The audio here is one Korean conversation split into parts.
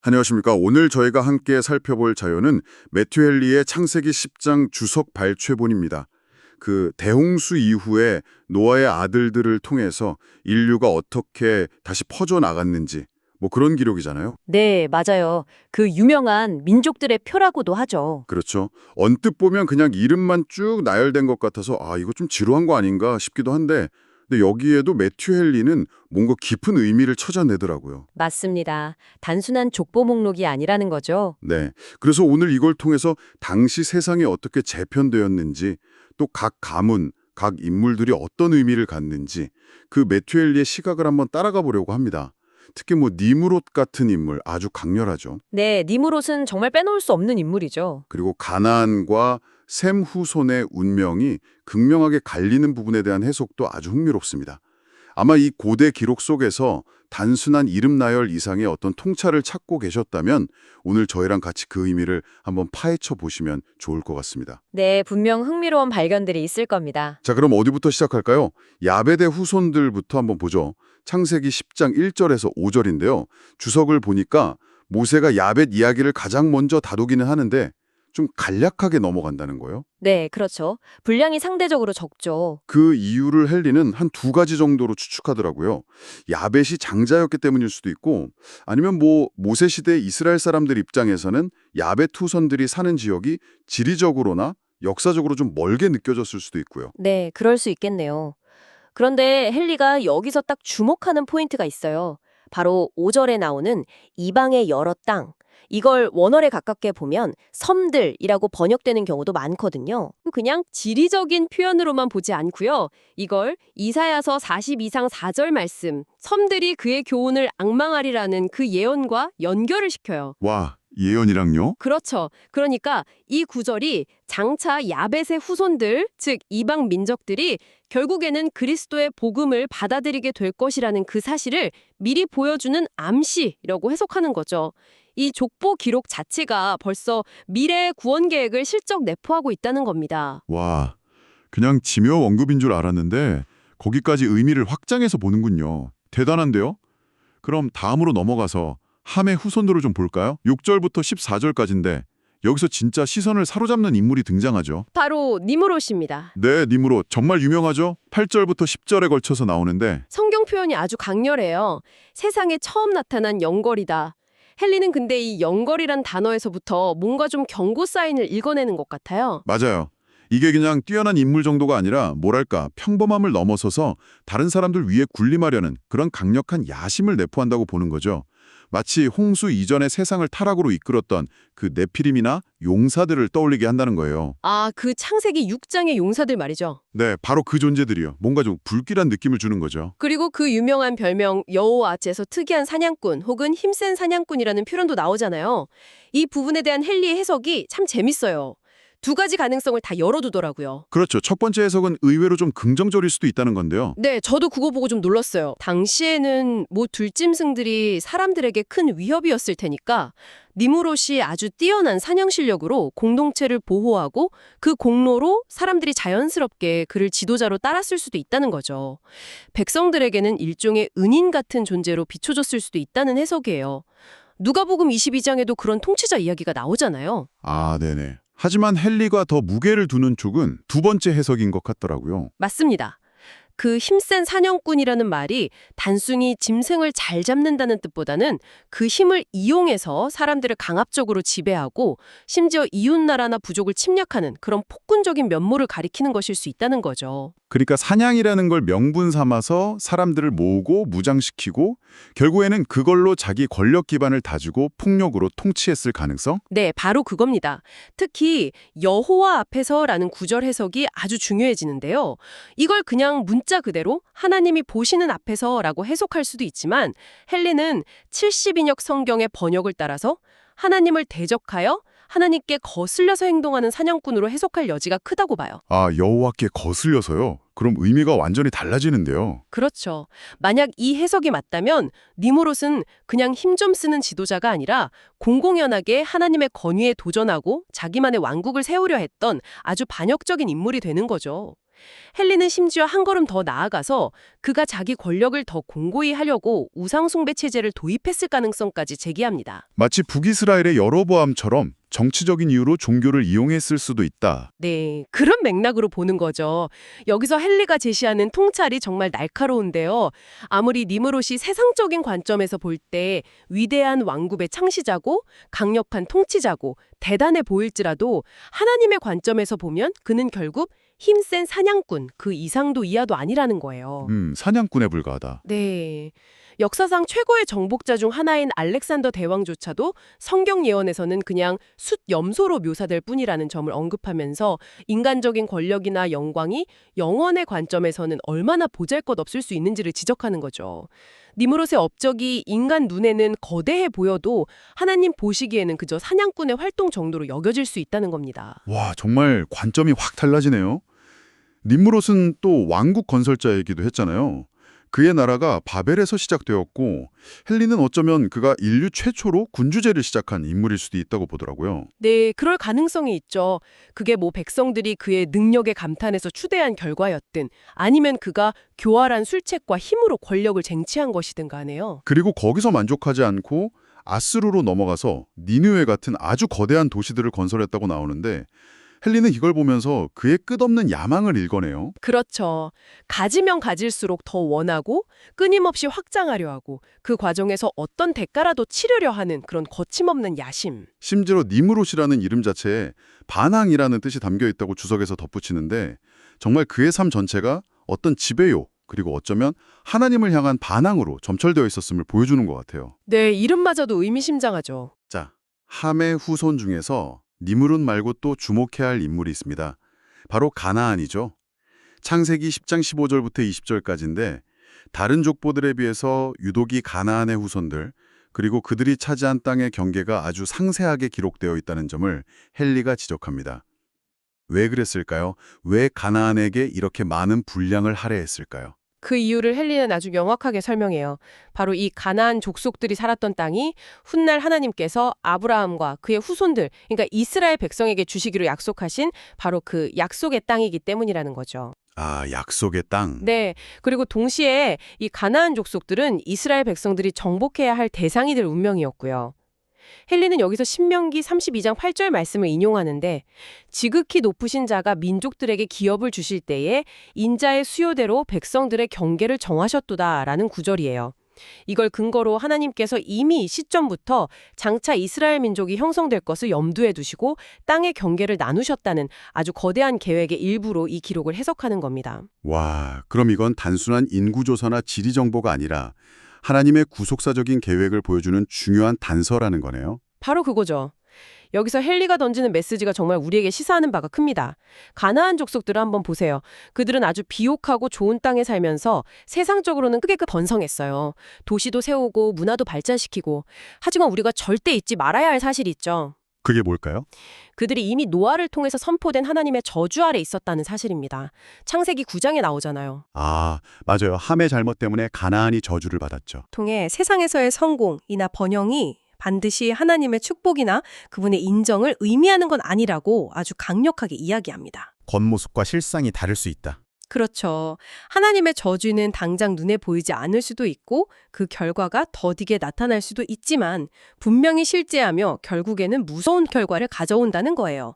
안녕하십니까. 오늘 저희가 함께 살펴볼 자료는 매튜 헨리의 창세기 10장 주석 발췌본입니다. 그 대홍수 이후에 노아의 아들들을 통해서 인류가 어떻게 다시 퍼져나갔는지 뭐 그런 기록이잖아요. 네, 맞아요. 그 유명한 민족들의 표라고도 하죠. 그렇죠. 언뜻 보면 그냥 이름만 쭉 나열된 것 같아서 이거 좀 지루한 거 아닌가 싶기도 한데 근데 여기에도 매튜 헨리는 뭔가 깊은 의미를 찾아내더라고요. 맞습니다. 단순한 족보 목록이 아니라는 거죠. 네. 그래서 오늘 이걸 통해서 당시 세상이 어떻게 재편되었는지 또 각 가문, 각 인물들이 어떤 의미를 갖는지 그 매튜 헨리의 시각을 한번 따라가 보려고 합니다. 특히 뭐 니무롯 같은 인물 아주 강렬하죠. 네, 니무롯은 정말 빼놓을 수 없는 인물이죠. 그리고 가나안과 셈 후손의 운명이 극명하게 갈리는 부분에 대한 해석도 아주 흥미롭습니다. 아마 이 고대 기록 속에서 단순한 이름 나열 이상의 어떤 통찰을 찾고 계셨다면 오늘 저희랑 같이 그 의미를 한번 파헤쳐 보시면 좋을 것 같습니다. 네, 분명 흥미로운 발견들이 있을 겁니다. 자, 그럼 어디부터 시작할까요? 야베대 후손들부터 한번 보죠. 창세기 10장 1절에서 5절인데요. 주석을 보니까 모세가 야벳 이야기를 가장 먼저 다루기는 하는데 좀 간략하게 넘어간다는 거예요. 네, 그렇죠. 분량이 상대적으로 적죠. 그 이유를 헨리는 한 두 가지 정도로 추측하더라고요. 야벳이 장자였기 때문일 수도 있고 아니면 뭐 모세 시대 이스라엘 사람들 입장에서는 야벳 후손들이 사는 지역이 지리적으로나 역사적으로 좀 멀게 느껴졌을 수도 있고요. 네, 그럴 수 있겠네요. 그런데 헨리가 여기서 딱 주목하는 포인트가 있어요. 바로 5절에 나오는 이방의 여러 땅. 이걸 원어에 가깝게 보면 섬들이라고 번역되는 경우도 많거든요. 그냥 지리적인 표현으로만 보지 않고요. 이걸 이사야서 42장 4절 말씀, 섬들이 그의 교훈을 앙망하리라는 그 예언과 연결을 시켜요. 와, 예언이랑요? 그렇죠. 그러니까 이 구절이 장차 야벳의 후손들, 즉 이방 민족들이 결국에는 그리스도의 복음을 받아들이게 될 것이라는 그 사실을 미리 보여주는 암시라고 해석하는 거죠. 이 족보 기록 자체가 벌써 미래의 구원 계획을 실적 내포하고 있다는 겁니다. 와, 그냥 지묘 언급인 줄 알았는데 거기까지 의미를 확장해서 보는군요. 대단한데요? 그럼 다음으로 넘어가서 함의 후손들을 좀 볼까요? 6절부터 14절까지인데 여기서 진짜 시선을 사로잡는 인물이 등장하죠. 바로 니무롯입니다. 네, 님으로 정말 유명하죠? 8절부터 10절에 걸쳐서 나오는데 성경 표현이 아주 강렬해요. 세상에 처음 나타난 영걸이다. 헨리는 근데 이 영걸이란 단어에서부터 뭔가 좀 경고 사인을 읽어내는 것 같아요. 맞아요. 이게 그냥 뛰어난 인물 정도가 아니라 뭐랄까 평범함을 넘어서서 다른 사람들 위에 군림하려는 그런 강력한 야심을 내포한다고 보는 거죠. 마치 홍수 이전의 세상을 타락으로 이끌었던 그 네피림이나 용사들을 떠올리게 한다는 거예요. 아, 그 창세기 6장의 용사들 말이죠. 네, 바로 그 존재들이요. 뭔가 좀 불길한 느낌을 주는 거죠. 그리고 그 유명한 별명 여호와께서 특이한 사냥꾼 혹은 힘센 사냥꾼이라는 표현도 나오잖아요. 이 부분에 대한 헨리의 해석이 참 재밌어요. 두 가지 가능성을 다 열어두더라고요. 그렇죠. 첫 번째 해석은 의외로 좀 긍정적일 수도 있다는 건데요. 네, 저도 그거 보고 좀 놀랐어요. 당시에는 뭐 들짐승들이 사람들에게 큰 위협이었을 테니까 니무롯이 아주 뛰어난 사냥 실력으로 공동체를 보호하고 그 공로로 사람들이 자연스럽게 그를 지도자로 따랐을 수도 있다는 거죠. 백성들에게는 일종의 은인 같은 존재로 비춰졌을 수도 있다는 해석이에요. 누가복음 22장에도 그런 통치자 이야기가 나오잖아요. 아, 네네. 하지만 헨리가 더 무게를 두는 쪽은 두 번째 해석인 것 같더라고요. 맞습니다. 그 힘센 사냥꾼이라는 말이 단순히 짐승을 잘 잡는다는 뜻보다는 그 힘을 이용해서 사람들을 강압적으로 지배하고 심지어 이웃나라나 부족을 침략하는 그런 폭군적인 면모를 가리키는 것일 수 있다는 거죠. 그러니까 사냥이라는 걸 명분 삼아서 사람들을 모으고 무장시키고 결국에는 그걸로 자기 권력 기반을 다지고 폭력으로 통치했을 가능성? 네, 바로 그겁니다. 특히 여호와 앞에서라는 구절 해석이 아주 중요해지는데요. 이걸 그냥 문자 그대로 하나님이 보시는 앞에서라고 해석할 수도 있지만 헨리는 70인역 성경의 번역을 따라서 하나님을 대적하여 하나님께 거슬려서 행동하는 사냥꾼으로 해석할 여지가 크다고 봐요. 아, 여호와께 거슬려서요? 그럼 의미가 완전히 달라지는데요. 그렇죠. 만약 이 해석이 맞다면 니무롯은 그냥 힘 좀 쓰는 지도자가 아니라 공공연하게 하나님의 권위에 도전하고 자기만의 왕국을 세우려 했던 아주 반역적인 인물이 되는 거죠. 헨리는 심지어 한 걸음 더 나아가서 그가 자기 권력을 더 공고히 하려고 우상숭배 체제를 도입했을 가능성까지 제기합니다. 마치 북이스라엘의 여로보암처럼 정치적인 이유로 종교를 이용했을 수도 있다. 네, 그런 맥락으로 보는 거죠. 여기서 헨리가 제시하는 통찰이 정말 날카로운데요. 아무리 니무롯이 세상적인 관점에서 볼 때 위대한 왕국의 창시자고 강력한 통치자고 대단해 보일지라도 하나님의 관점에서 보면 그는 결국 힘센 사냥꾼, 그 이상도 이하도 아니라는 거예요. 사냥꾼에 불과하다. 네. 역사상 최고의 정복자 중 하나인 알렉산더 대왕조차도 성경 예언에서는 그냥 숫 염소로 묘사될 뿐이라는 점을 언급하면서 인간적인 권력이나 영광이 영원의 관점에서는 얼마나 보잘것없을 수 있는지를 지적하는 거죠. 니무롯의 업적이 인간 눈에는 거대해 보여도 하나님 보시기에는 그저 사냥꾼의 활동 정도로 여겨질 수 있다는 겁니다. 와, 정말 관점이 확 달라지네요. 님무롯은 또 왕국 건설자이기도 했잖아요. 그의 나라가 바벨에서 시작되었고 헨리는 어쩌면 그가 인류 최초로 군주제를 시작한 인물일 수도 있다고 보더라고요. 네, 그럴 가능성이 있죠. 그게 뭐 백성들이 그의 능력에 감탄해서 추대한 결과였든 아니면 그가 교활한 술책과 힘으로 권력을 쟁취한 것이든 간에요. 그리고 거기서 만족하지 않고 아스루로 넘어가서 니느웨 같은 아주 거대한 도시들을 건설했다고 나오는데 헨리는 이걸 보면서 그의 끝없는 야망을 읽어내요. 그렇죠. 가지면 가질수록 더 원하고 끊임없이 확장하려 하고 그 과정에서 어떤 대가라도 치르려 하는 그런 거침없는 야심. 심지어 니무롯이라는 이름 자체에 반항이라는 뜻이 담겨 있다고 주석에서 덧붙이는데 정말 그의 삶 전체가 어떤 지배요 그리고 어쩌면 하나님을 향한 반항으로 점철되어 있었음을 보여주는 것 같아요. 네, 이름마저도 의미심장하죠. 자, 함의 후손 중에서 니므롯 말고 또 주목해야 할 인물이 있습니다. 바로 가나안이죠. 창세기 10장 15절부터 20절까지인데 다른 족보들에 비해서 유독이 가나안의 후손들 그리고 그들이 차지한 땅의 경계가 아주 상세하게 기록되어 있다는 점을 헨리가 지적합니다. 왜 그랬을까요? 왜 가나안에게 이렇게 많은 분량을 할애했을까요? 그 이유를 헨리는 아주 명확하게 설명해요. 바로 이 가나안 족속들이 살았던 땅이 훗날 하나님께서 아브라함과 그의 후손들, 그러니까 이스라엘 백성에게 주시기로 약속하신 바로 그 약속의 땅이기 때문이라는 거죠. 아, 약속의 땅. 네. 그리고 동시에 이 가나안 족속들은 이스라엘 백성들이 정복해야 할 대상이 될 운명이었고요. 헨리는 여기서 신명기 32장 8절 말씀을 인용하는데 지극히 높으신 자가 민족들에게 기업을 주실 때에 인자의 수요대로 백성들의 경계를 정하셨도다라는 구절이에요. 이걸 근거로 하나님께서 이미 이 시점부터 장차 이스라엘 민족이 형성될 것을 염두에 두시고 땅의 경계를 나누셨다는 아주 거대한 계획의 일부로 이 기록을 해석하는 겁니다. 와, 그럼 이건 단순한 인구조사나 지리정보가 아니라 하나님의 구속사적인 계획을 보여주는 중요한 단서라는 거네요. 바로 그거죠. 여기서 헨리가 던지는 메시지가 정말 우리에게 시사하는 바가 큽니다. 가나안 족속들을 한번 보세요. 그들은 아주 비옥하고 좋은 땅에 살면서 세상적으로는 크게 번성했어요. 도시도 세우고 문화도 발전시키고. 하지만 우리가 절대 잊지 말아야 할 사실이 있죠. 그게 뭘까요? 그들이 이미 노아를 통해서 선포된 하나님의 저주 아래 있었다는 사실입니다. 창세기 9장에 나오잖아요. 아, 맞아요. 함의 잘못 때문에 가나안이 저주를 받았죠. 통해 세상에서의 성공이나 번영이 반드시 하나님의 축복이나 그분의 인정을 의미하는 건 아니라고 아주 강력하게 이야기합니다. 겉모습과 실상이 다를 수 있다. 그렇죠. 하나님의 저주는 당장 눈에 보이지 않을 수도 있고 그 결과가 더디게 나타날 수도 있지만 분명히 실제하며 결국에는 무서운 결과를 가져온다는 거예요.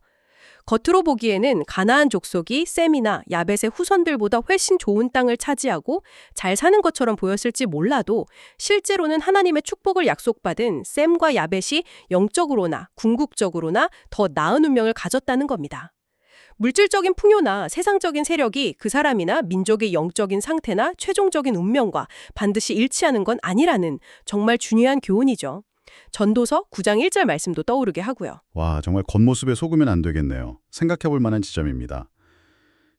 겉으로 보기에는 가나안 족속이 셈이나 야벳의 후손들보다 훨씬 좋은 땅을 차지하고 잘 사는 것처럼 보였을지 몰라도 실제로는 하나님의 축복을 약속받은 셈과 야벳이 영적으로나 궁극적으로나 더 나은 운명을 가졌다는 겁니다. 물질적인 풍요나 세상적인 세력이 그 사람이나 민족의 영적인 상태나 최종적인 운명과 반드시 일치하는 건 아니라는 정말 중요한 교훈이죠. 전도서 9장 1절 말씀도 떠오르게 하고요. 와, 정말 겉모습에 속으면 안 되겠네요. 생각해 볼 만한 지점입니다.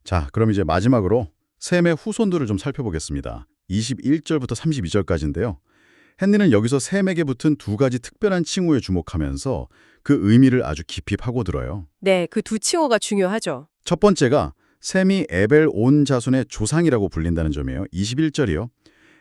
자, 그럼 이제 마지막으로 셈의 후손들을 좀 살펴보겠습니다. 21절부터 32절까지인데요. 헨리는 여기서 셈에게 붙은 두 가지 특별한 칭호에 주목하면서 그 의미를 아주 깊이 파고들어요. 네, 그 두 칭호가 중요하죠. 첫 번째가 셈이 에벨 온 자손의 조상이라고 불린다는 점이에요. 21절이요.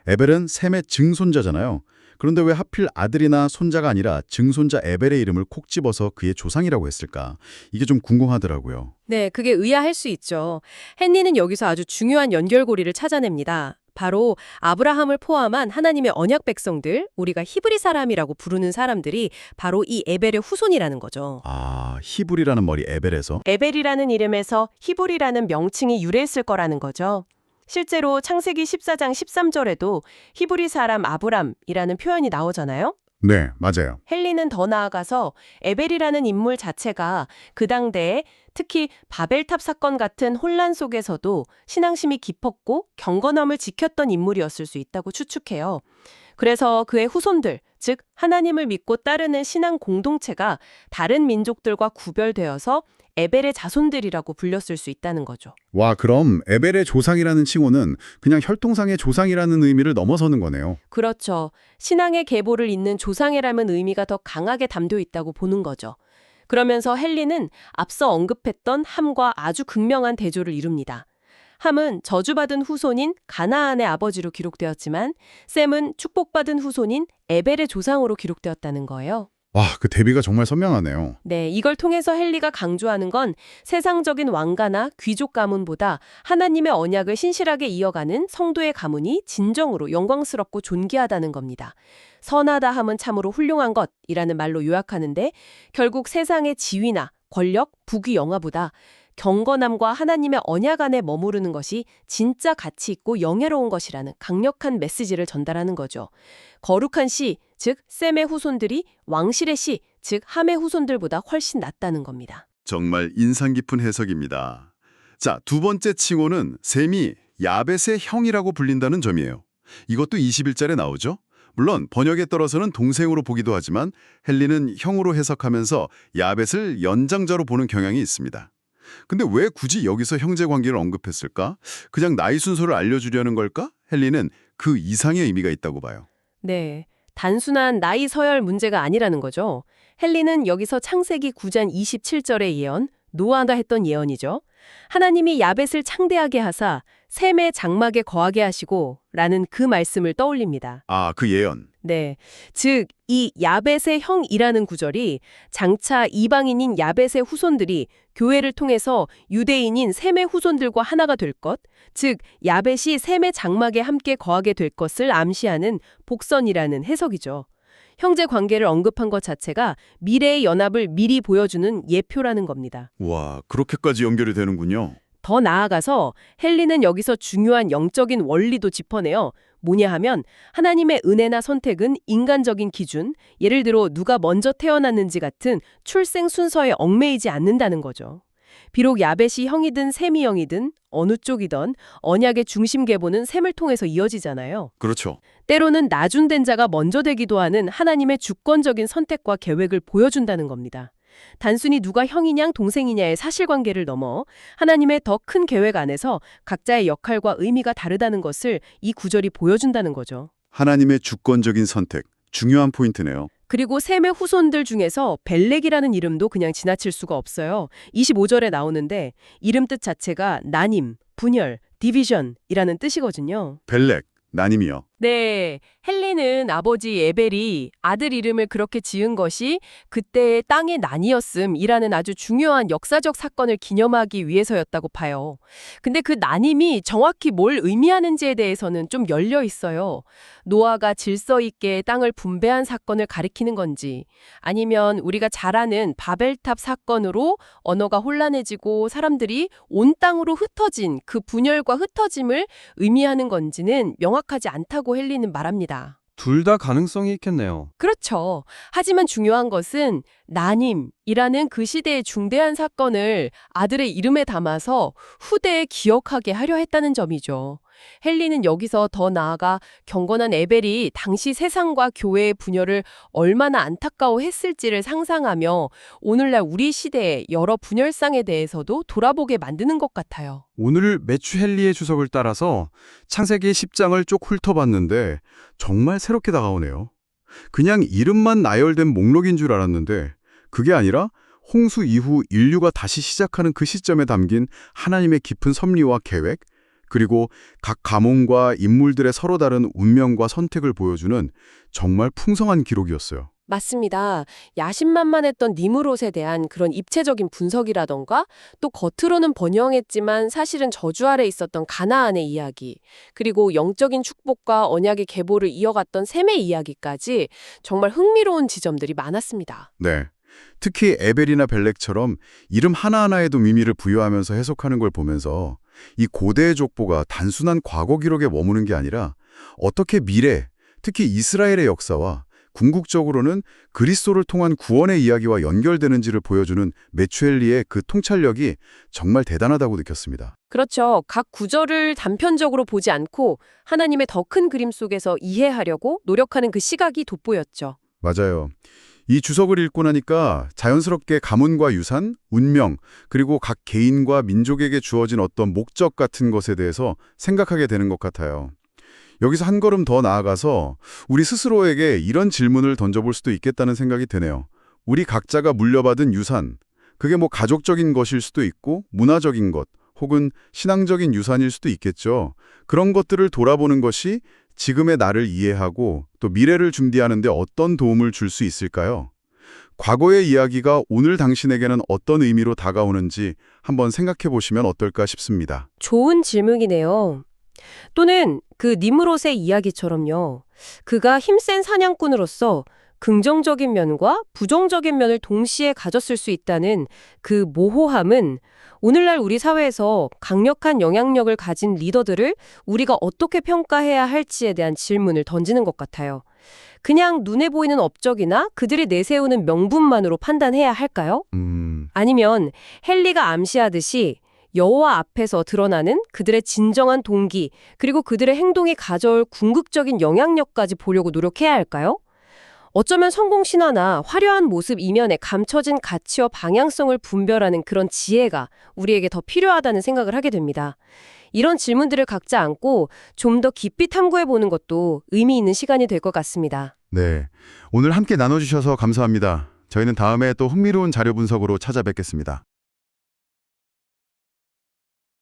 에벨은 셈의 증손자잖아요. 그런데 왜 하필 아들이나 손자가 아니라 증손자 에벨의 이름을 콕 집어서 그의 조상이라고 했을까? 이게 좀 궁금하더라고요. 네, 그게 의아할 수 있죠. 헨리는 여기서 아주 중요한 연결고리를 찾아냅니다. 바로 아브라함을 포함한 하나님의 언약 백성들, 우리가 히브리 사람이라고 부르는 사람들이 바로 이 에벨의 후손이라는 거죠. 아, 히브리라는 머리 에벨에서? 에벨이라는 이름에서 히브리라는 명칭이 유래했을 거라는 거죠. 실제로 창세기 14장 13절에도 히브리 사람 아브람이라는 표현이 나오잖아요. 네, 맞아요. 헨리는 더 나아가서 에벨이라는 인물 자체가 그 당대에 특히 바벨탑 사건 같은 혼란 속에서도 신앙심이 깊었고 경건함을 지켰던 인물이었을 수 있다고 추측해요. 그래서 그의 후손들, 즉 하나님을 믿고 따르는 신앙 공동체가 다른 민족들과 구별되어서 에벨의 자손들이라고 불렸을 수 있다는 거죠. 와, 그럼 에벨의 조상이라는 칭호는 그냥 혈통상의 조상이라는 의미를 넘어서는 거네요. 그렇죠. 신앙의 계보를 잇는 조상이라는 의미가 더 강하게 담겨 있다고 보는 거죠. 그러면서 헨리는 앞서 언급했던 함과 아주 극명한 대조를 이룹니다. 함은 저주받은 후손인 가나안의 아버지로 기록되었지만 셈은 축복받은 후손인 에벨의 조상으로 기록되었다는 거예요. 와, 그 대비가 정말 선명하네요. 네, 이걸 통해서 헨리가 강조하는 건 세상적인 왕가나 귀족 가문보다 하나님의 언약을 신실하게 이어가는 성도의 가문이 진정으로 영광스럽고 존귀하다는 겁니다. 선하다 함은 참으로 훌륭한 것이라는 말로 요약하는데 결국 세상의 지위나 권력, 부귀 영화보다 경건함과 하나님의 언약 안에 머무르는 것이 진짜 가치 있고 영예로운 것이라는 강력한 메시지를 전달하는 거죠. 거룩한 씨, 즉 셈의 후손들이 왕실의 씨, 즉 함의 후손들보다 훨씬 낫다는 겁니다. 정말 인상 깊은 해석입니다. 자, 두 번째 칭호는 셈이 야벳의 형이라고 불린다는 점이에요. 이것도 21절에 나오죠. 물론 번역에 따라서는 동생으로 보기도 하지만 헨리는 형으로 해석하면서 야벳을 연장자로 보는 경향이 있습니다. 근데 왜 굳이 여기서 형제 관계를 언급했을까? 그냥 나이 순서를 알려주려는 걸까? 헨리는 그 이상의 의미가 있다고 봐요. 네, 단순한 나이 서열 문제가 아니라는 거죠. 헨리는 여기서 창세기 9장 27절의 예언, 노아가 했던 예언이죠. 하나님이 야벳을 창대하게 하사 셈의 장막에 거하게 하시고 라는 그 말씀을 떠올립니다. 아, 그 예언. 네, 즉 이 야벳의 형이라는 구절이 장차 이방인인 야벳의 후손들이 교회를 통해서 유대인인 셈의 후손들과 하나가 될 것, 즉 야벳이 셈의 장막에 함께 거하게 될 것을 암시하는 복선이라는 해석이죠. 형제 관계를 언급한 것 자체가 미래의 연합을 미리 보여주는 예표라는 겁니다. 와, 그렇게까지 연결이 되는군요. 더 나아가서 헨리는 여기서 중요한 영적인 원리도 짚어내요. 뭐냐 하면 하나님의 은혜나 선택은 인간적인 기준, 예를 들어 누가 먼저 태어났는지 같은 출생 순서에 얽매이지 않는다는 거죠. 비록 야벳이 형이든 셈이 형이든 어느 쪽이든 언약의 중심 계보는 셈을 통해서 이어지잖아요. 그렇죠. 때로는 나중된 자가 먼저 되기도 하는 하나님의 주권적인 선택과 계획을 보여준다는 겁니다. 단순히 누가 형이냐 동생이냐의 사실관계를 넘어 하나님의 더 큰 계획 안에서 각자의 역할과 의미가 다르다는 것을 이 구절이 보여준다는 거죠. 하나님의 주권적인 선택, 중요한 포인트네요. 그리고 셈의 후손들 중에서 벨렉이라는 이름도 그냥 지나칠 수가 없어요. 25절에 나오는데 이름 뜻 자체가 나님, 분열, 디비전이라는 뜻이거든요. 벨렉, 나님이요. 네, 헨리는 아버지 에벨이 아들 이름을 그렇게 지은 것이 그때의 땅의 난이었음이라는 아주 중요한 역사적 사건을 기념하기 위해서였다고 봐요. 근데 그 난임이 정확히 뭘 의미하는지에 대해서는 좀 열려 있어요. 노아가 질서 있게 땅을 분배한 사건을 가리키는 건지, 아니면 우리가 잘 아는 바벨탑 사건으로 언어가 혼란해지고 사람들이 온 땅으로 흩어진 그 분열과 흩어짐을 의미하는 건지는 명확하지 않다고 헨리는 말합니다. 둘 다 가능성이 있겠네요. 그렇죠. 하지만 중요한 것은 나님이라는 그 시대의 중대한 사건을 아들의 이름에 담아서 후대에 기억하게 하려 했다는 점이죠. 헨리는 여기서 더 나아가 경건한 에벨이 당시 세상과 교회의 분열을 얼마나 안타까워했을지를 상상하며 오늘날 우리 시대의 여러 분열상에 대해서도 돌아보게 만드는 것 같아요. 오늘 매추 헨리의 주석을 따라서 창세기 10장을 쭉 훑어봤는데 정말 새롭게 다가오네요. 그냥 이름만 나열된 목록인 줄 알았는데 그게 아니라 홍수 이후 인류가 다시 시작하는 그 시점에 담긴 하나님의 깊은 섭리와 계획, 그리고 각 가문과 인물들의 서로 다른 운명과 선택을 보여주는 정말 풍성한 기록이었어요. 맞습니다. 야심만만했던 니므롯에 대한 그런 입체적인 분석이라던가 또 겉으로는 번영했지만 사실은 저주 아래 있었던 가나안의 이야기, 그리고 영적인 축복과 언약의 계보를 이어갔던 셈의 이야기까지 정말 흥미로운 지점들이 많았습니다. 네. 특히 에벨이나 벨렉처럼 이름 하나하나에도 의미를 부여하면서 해석하는 걸 보면서 이 고대의 족보가 단순한 과거 기록에 머무는 게 아니라 어떻게 미래, 특히 이스라엘의 역사와 궁극적으로는 그리스도를 통한 구원의 이야기와 연결되는지를 보여주는 메추엘리의 그 통찰력이 정말 대단하다고 느꼈습니다. 그렇죠. 각 구절을 단편적으로 보지 않고 하나님의 더 큰 그림 속에서 이해하려고 노력하는 그 시각이 돋보였죠. 맞아요. 이 주석을 읽고 나니까 자연스럽게 가문과 유산, 운명, 그리고 각 개인과 민족에게 주어진 어떤 목적 같은 것에 대해서 생각하게 되는 것 같아요. 여기서 한 걸음 더 나아가서 우리 스스로에게 이런 질문을 던져볼 수도 있겠다는 생각이 드네요. 우리 각자가 물려받은 유산, 그게 뭐 가족적인 것일 수도 있고 문화적인 것, 혹은 신앙적인 유산일 수도 있겠죠. 그런 것들을 돌아보는 것이 지금의 나를 이해하고 또 미래를 준비하는 데 어떤 도움을 줄 수 있을까요? 과거의 이야기가 오늘 당신에게는 어떤 의미로 다가오는지 한번 생각해 보시면 어떨까 싶습니다. 좋은 질문이네요. 또는 그 니므롯의 이야기처럼요. 그가 힘센 사냥꾼으로서 긍정적인 면과 부정적인 면을 동시에 가졌을 수 있다는 그 모호함은 오늘날 우리 사회에서 강력한 영향력을 가진 리더들을 우리가 어떻게 평가해야 할지에 대한 질문을 던지는 것 같아요. 그냥 눈에 보이는 업적이나 그들이 내세우는 명분만으로 판단해야 할까요? 아니면 헨리가 암시하듯이 여호와 앞에서 드러나는 그들의 진정한 동기, 그리고 그들의 행동이 가져올 궁극적인 영향력까지 보려고 노력해야 할까요? 어쩌면 성공 신화나 화려한 모습 이면에 감춰진 가치와 방향성을 분별하는 그런 지혜가 우리에게 더 필요하다는 생각을 하게 됩니다. 이런 질문들을 각자 안고 좀 더 깊이 탐구해보는 것도 의미 있는 시간이 될 것 같습니다. 네, 오늘 함께 나눠주셔서 감사합니다. 저희는 다음에 또 흥미로운 자료 분석으로 찾아뵙겠습니다.